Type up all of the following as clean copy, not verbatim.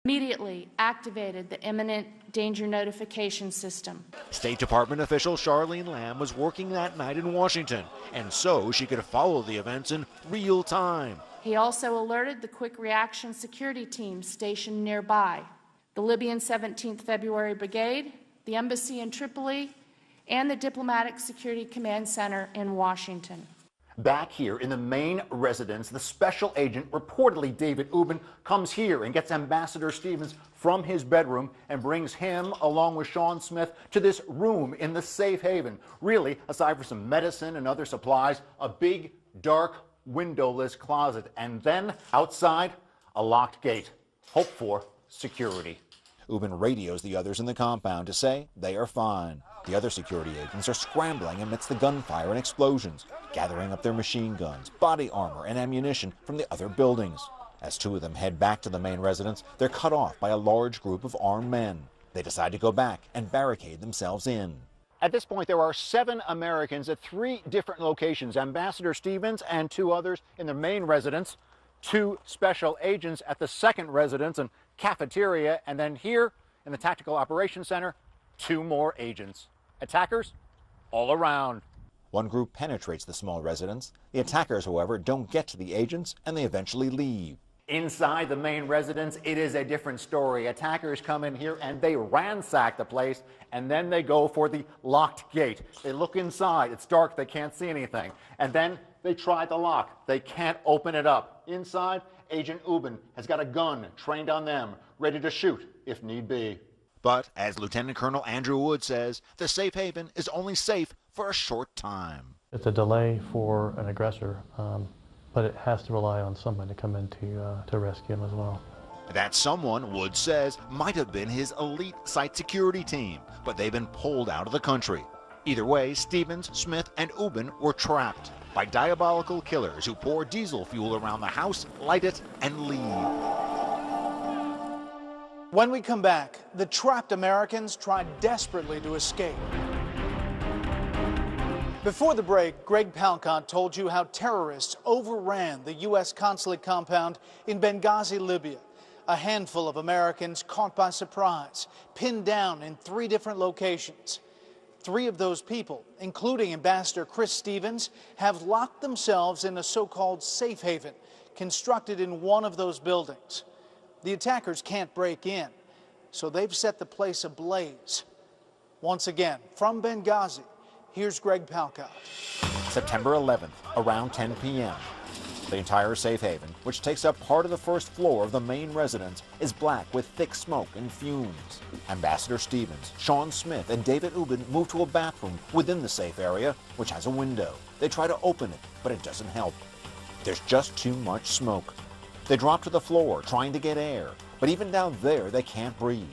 Immediately activated the imminent danger notification system. State Department official Charlene Lamb was working that night in Washington, and so she could follow the events in real time. He also alerted the quick reaction security team stationed nearby, the Libyan 17th February Brigade, the embassy in Tripoli, and the Diplomatic Security Command Center in Washington. Back here in the main residence, the special agent, reportedly David Ubben, comes here and gets Ambassador Stevens from his bedroom and brings him, along with Sean Smith, to this room in the safe haven. Really, aside from some medicine and other supplies, a big, dark, windowless closet. And then, outside, a locked gate. Hope for security. Ubben radios the others in the compound to say they are fine. The other security agents are scrambling amidst the gunfire and explosions, gathering up their machine guns, body armor, and ammunition from the other buildings. As two of them head back to the main residence, they're cut off by a large group of armed men. They decide to go back and barricade themselves in. At this point, there are 7 Americans at 3 different locations. Ambassador Stevens and 2 others in the main residence, 2 special agents at the second residence and cafeteria, and then here in the Tactical Operations Center, 2 more agents. Attackers all around. One group penetrates the small residence. The attackers, however, don't get to the agents, and they eventually leave. Inside the main residence, it is a different story. Attackers come in here and they ransack the place, and then they go for the locked gate. They look inside. It's dark. They can't see anything. And then they try the lock. They can't open it up. Inside, Agent Ubben has got a gun trained on them, ready to shoot if need be. But, as Lieutenant Colonel Andrew Wood says, the safe haven is only safe for a short time. It's a delay for an aggressor, but it has to rely on someone to come in to rescue him as well. That someone, Wood says, might have been his elite site security team, but they've been pulled out of the country. Either way, Stevens, Smith, and Ubben were trapped by diabolical killers who pour diesel fuel around the house, light it, and leave. When we come back, the trapped Americans tried desperately to escape. Before the break, Greg Palcott told you how terrorists overran the U.S. consulate compound in Benghazi, Libya. A handful of Americans caught by surprise, pinned down in 3 different locations. 3 of those people, including Ambassador Chris Stevens, have locked themselves in a so-called safe haven constructed in one of those buildings. The attackers can't break in, so they've set the place ablaze. Once again, from Benghazi, here's Greg Palcott. September 11th, around 10 p.m. The entire safe haven, which takes up part of the first floor of the main residence, is black with thick smoke and fumes. Ambassador Stevens, Sean Smith, and David Ubben move to a bathroom within the safe area, which has a window. They try to open it, but it doesn't help. There's just too much smoke. They drop to the floor, trying to get air, but even down there, they can't breathe.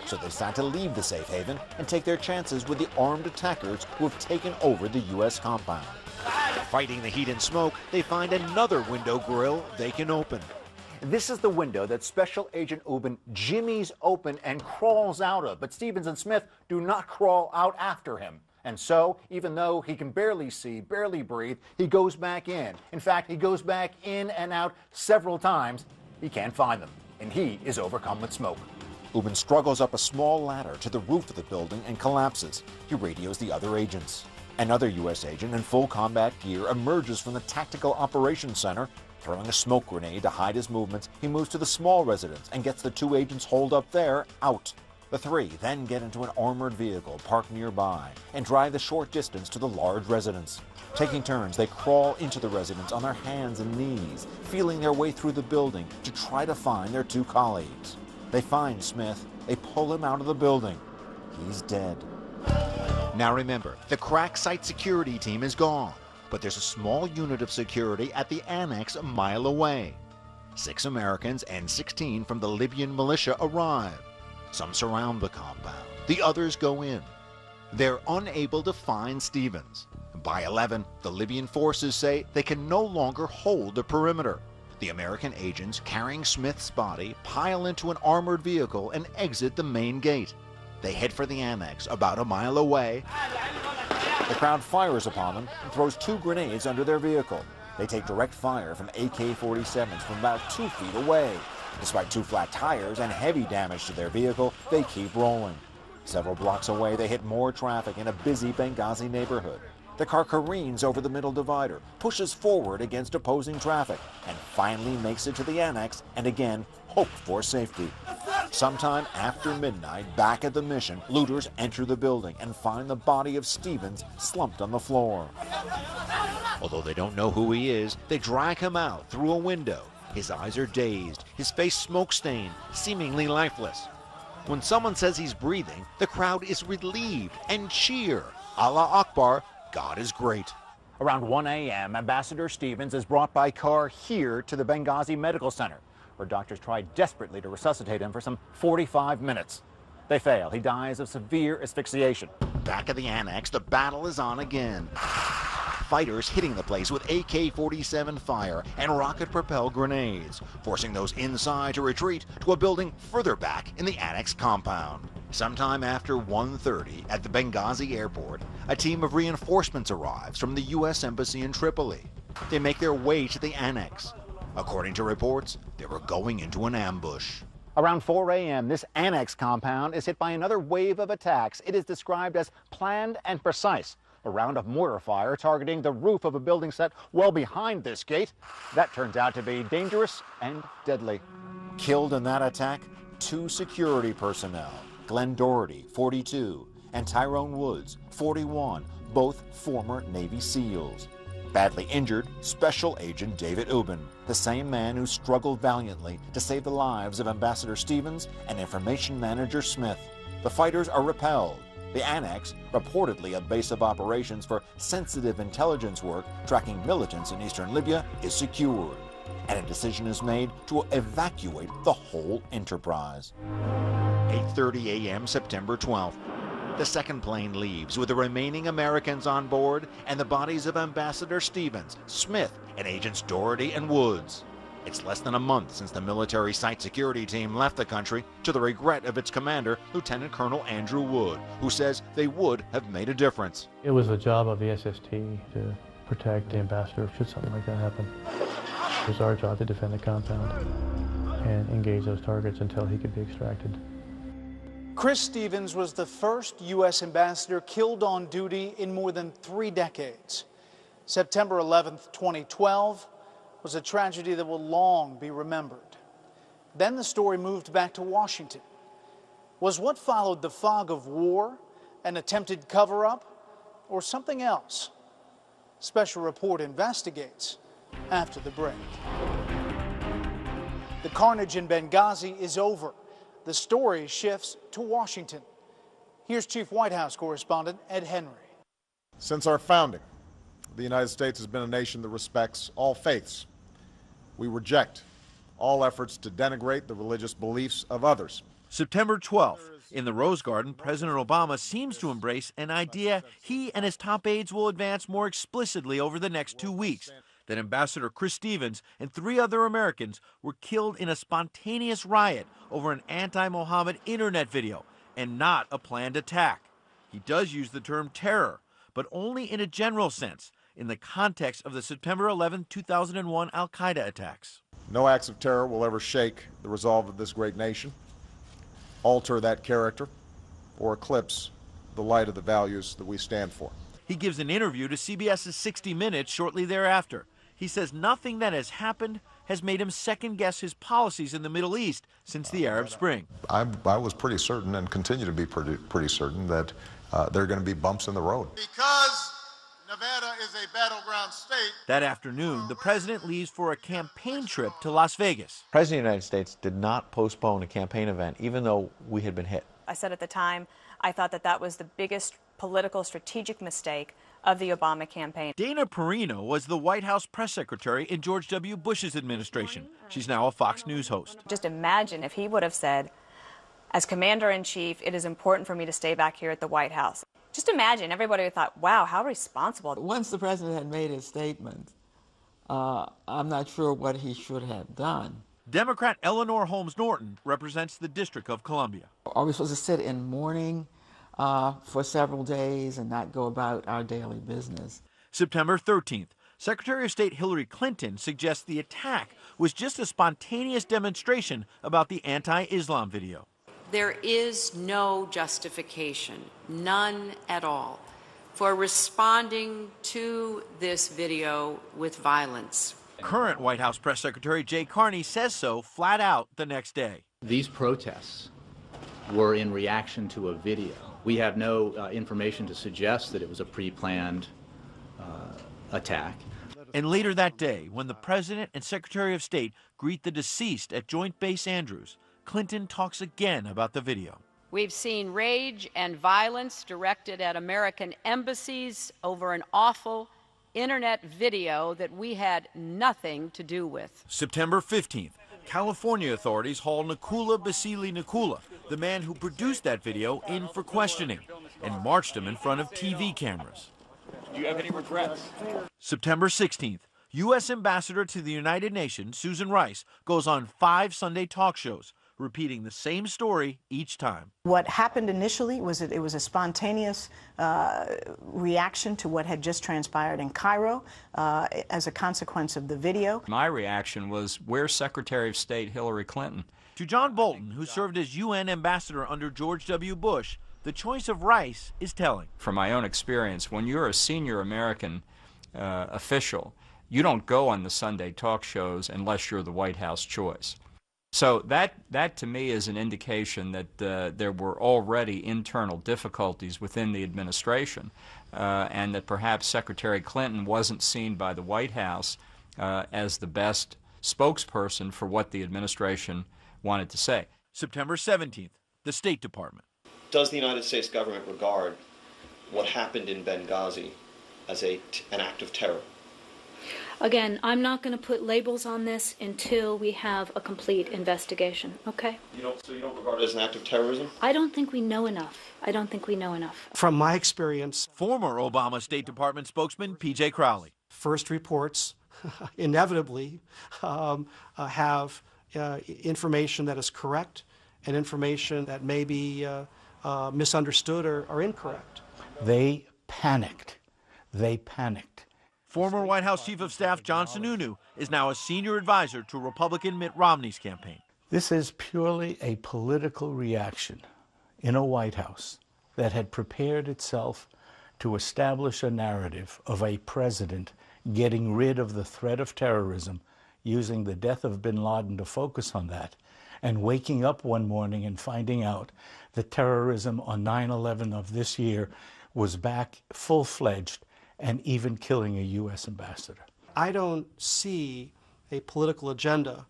So they decide to leave the safe haven and take their chances with the armed attackers who have taken over the U.S. compound. Fighting the heat and smoke, they find another window grill they can open. This is the window that Special Agent Ubben jimmies open and crawls out of, but Stevens and Smith do not crawl out after him. And so, even though he can barely see, barely breathe, he goes back in. In fact, he goes back in and out several times. He can't find them, and he is overcome with smoke. Ubben struggles up a small ladder to the roof of the building and collapses. He radios the other agents. Another U.S. agent in full combat gear emerges from the Tactical Operations Center. Throwing a smoke grenade to hide his movements, he moves to the small residence and gets the 2 agents holed up there out. The 3 then get into an armored vehicle parked nearby and drive the short distance to the large residence. Taking turns, they crawl into the residence on their hands and knees, feeling their way through the building to try to find their 2 colleagues. They find Smith. They pull him out of the building. He's dead. Now remember, the crack site security team is gone, but there's a small unit of security at the annex a mile away. 6 Americans and 16 from the Libyan militia arrive. Some surround the compound. The others go in. They're unable to find Stevens. By 11, the Libyan forces say they can no longer hold the perimeter. The American agents carrying Smith's body pile into an armored vehicle and exit the main gate. They head for the annex about a mile away. The crowd fires upon them and throws 2 grenades under their vehicle. They take direct fire from AK-47s from about 2 feet away. Despite 2 flat tires and heavy damage to their vehicle, they keep rolling. Several blocks away, they hit more traffic in a busy Benghazi neighborhood. The car careens over the middle divider, pushes forward against opposing traffic, and finally makes it to the annex and again hoped for safety. Sometime after midnight, back at the mission, looters enter the building and find the body of Stevens slumped on the floor. Although they don't know who he is, they drag him out through a window. His eyes are dazed, his face smoke-stained, seemingly lifeless. When someone says he's breathing, the crowd is relieved and cheer. Allah Akbar, God is great. Around 1 a.m., Ambassador Stevens is brought by car here to the Benghazi Medical Center, where doctors try desperately to resuscitate him for some 45 minutes. They fail. He dies of severe asphyxiation. Back at the annex, the battle is on again. Fighters hitting the place with AK-47 fire and rocket-propelled grenades, forcing those inside to retreat to a building further back in the annex compound. Sometime after 1:30 at the Benghazi airport, a team of reinforcements arrives from the U.S. Embassy in Tripoli. They make their way to the annex. According to reports, they were going into an ambush. Around 4 a.m., this annex compound is hit by another wave of attacks. It is described as planned and precise. A round of mortar fire targeting the roof of a building set well behind this gate. That turns out to be dangerous and deadly. Killed in that attack, 2 security personnel, Glenn Doherty, 42, and Tyrone Woods, 41, both former Navy SEALs. Badly injured, Special Agent David Ubben, the same man who struggled valiantly to save the lives of Ambassador Stevens and Information Manager Smith. The fighters are repelled. The annex, reportedly a base of operations for sensitive intelligence work tracking militants in eastern Libya, is secured, and a decision is made to evacuate the whole enterprise. 8:30 a.m. September 12th. The second plane leaves with the remaining Americans on board and the bodies of Ambassador Stevens, Smith, and Agents Doherty and Woods. It's less than a month since the military site security team left the country, to the regret of its commander, Lieutenant Colonel Andrew Wood, who says they would have made a difference. It was the job of the SST to protect the ambassador should something like that happen. It was our job to defend the compound and engage those targets until he could be extracted. Chris Stevens was the first U.S. ambassador killed on duty in more than 3 decades. September 11th, 2012 was a tragedy that will long be remembered. Then the story moved back to Washington. Was what followed the fog of war, an attempted cover-up, or something else? Special Report investigates after the break. The carnage in Benghazi is over. The story shifts to Washington. Here's Chief White House correspondent Ed Henry. Since our founding, the United States has been a nation that respects all faiths. We reject all efforts to denigrate the religious beliefs of others. September 12th, in the Rose Garden, President Obama seems to embrace an idea he and his top aides will advance more explicitly over the next 2 weeks, that Ambassador Chris Stevens and 3 other Americans were killed in a spontaneous riot over an anti-Mohammed internet video and not a planned attack. He does use the term terror, but only in a general sense, in the context of the September 11, 2001 al-Qaeda attacks. No acts of terror will ever shake the resolve of this great nation, alter that character, or eclipse the light of the values that we stand for. He gives an interview to CBS's 60 Minutes shortly thereafter. He says nothing that has happened has made him second-guess his policies in the Middle East since the Arab Spring. I was pretty certain, and continue to be pretty certain, that there are going to be bumps in the road. Because Nevada is a battleground state. That afternoon, the president leaves for a campaign trip to Las Vegas. The President of the United States did not postpone a campaign event, even though we had been hit. I said at the time, I thought that that was the biggest political strategic mistake of the Obama campaign. Dana Perino was the White House press secretary in George W. Bush's administration. She's now a Fox News host. Just imagine if he would have said, as commander-in-chief, it is important for me to stay back here at the White House. Just imagine, everybody would have thought, wow, how responsible. Once the president had made his statement, I'm not sure what he should have done. Democrat Eleanor Holmes Norton represents the District of Columbia. Are we supposed to sit in mourning for several days and not go about our daily business? September 13th, Secretary of State Hillary Clinton suggests the attack was just a spontaneous demonstration about the anti-Islam video. There is no justification, none at all, for responding to this video with violence. Current White House Press Secretary Jay Carney says so flat out the next day. These protests were in reaction to a video. We have no information to suggest that it was a pre-planned attack. And later that day, when the President and Secretary of State greet the deceased at Joint Base Andrews, Clinton talks again about the video. We've seen rage and violence directed at American embassies over an awful internet video that we had nothing to do with. September 15th, California authorities haul Nakula Basili Nakula, the man who produced that video, in for questioning and marched him in front of TV cameras. Do you have any regrets? September 16th, U.S. Ambassador to the United Nations, Susan Rice, goes on 5 Sunday talk shows, repeating the same story each time. What happened initially was that it was a spontaneous reaction to what had just transpired in Cairo as a consequence of the video. My reaction was, where's Secretary of State Hillary Clinton? To John Bolton, who served as UN ambassador under George W. Bush, the choice of Rice is telling. From my own experience, when you're a senior American official, you don't go on the Sunday talk shows unless you're the White House choice. So that to me is an indication that there were already internal difficulties within the administration, and that perhaps Secretary Clinton wasn't seen by the White House as the best spokesperson for what the administration wanted to say. September 17th, the State Department. Does the United States government regard what happened in Benghazi as an act of terror? Again, I'm not going to put labels on this until we have a complete investigation, okay? So you don't regard it as an act of terrorism? I don't think we know enough. I don't think we know enough. From my experience, former Obama State Department spokesman P.J. Crowley. First reports inevitably have information that is correct and information that may be misunderstood or incorrect. They panicked. They panicked. Former White House Chief of Staff John Sununu is now a senior advisor to Republican Mitt Romney's campaign. This is purely a political reaction in a White House that had prepared itself to establish a narrative of a president getting rid of the threat of terrorism, using the death of bin Laden to focus on that, and waking up one morning and finding out that terrorism on 9/11 of this year was back full-fledged and even killing a U.S. ambassador. I don't see a political agenda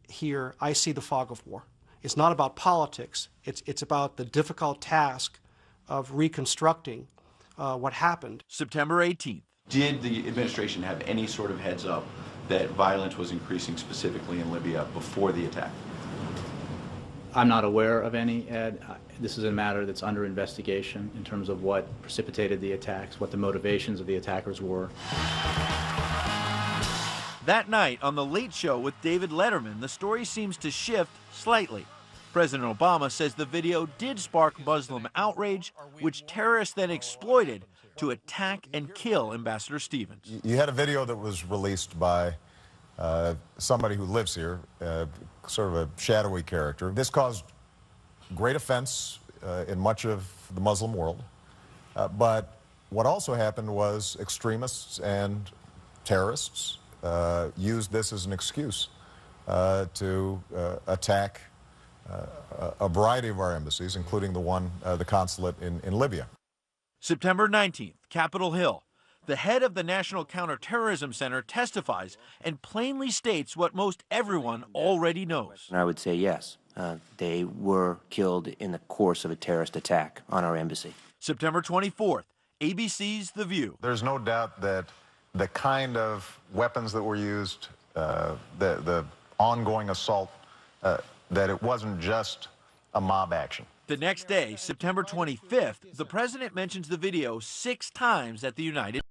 here. I see the fog of war. It's not about politics. It's about the difficult task of reconstructing what happened. September 18th. Did the administration have any sort of heads up that violence was increasing specifically in Libya before the attack? I'm not aware of any, Ed. This is a matter that's under investigation in terms of what precipitated the attacks, what the motivations of the attackers were. That night on The Late Show with David Letterman, the story seems to shift slightly. President Obama says the video did spark Muslim outrage, which terrorists then exploited to attack and kill Ambassador Stevens. You had a video that was released by somebody who lives here, sort of a shadowy character. This caused great offense in much of the Muslim world. But what also happened was extremists and terrorists used this as an excuse to attack a variety of our embassies, including the consulate in Libya. September 19th, Capitol Hill. The head of the National Counterterrorism Center testifies and plainly states what most everyone already knows. And I would say yes, they were killed in the course of a terrorist attack on our embassy. September 24th, ABC's The View. There's no doubt that the kind of weapons that were used, the ongoing assault, that it wasn't just a mob action. The next day, September 25th, the president mentions the video 6 times at the United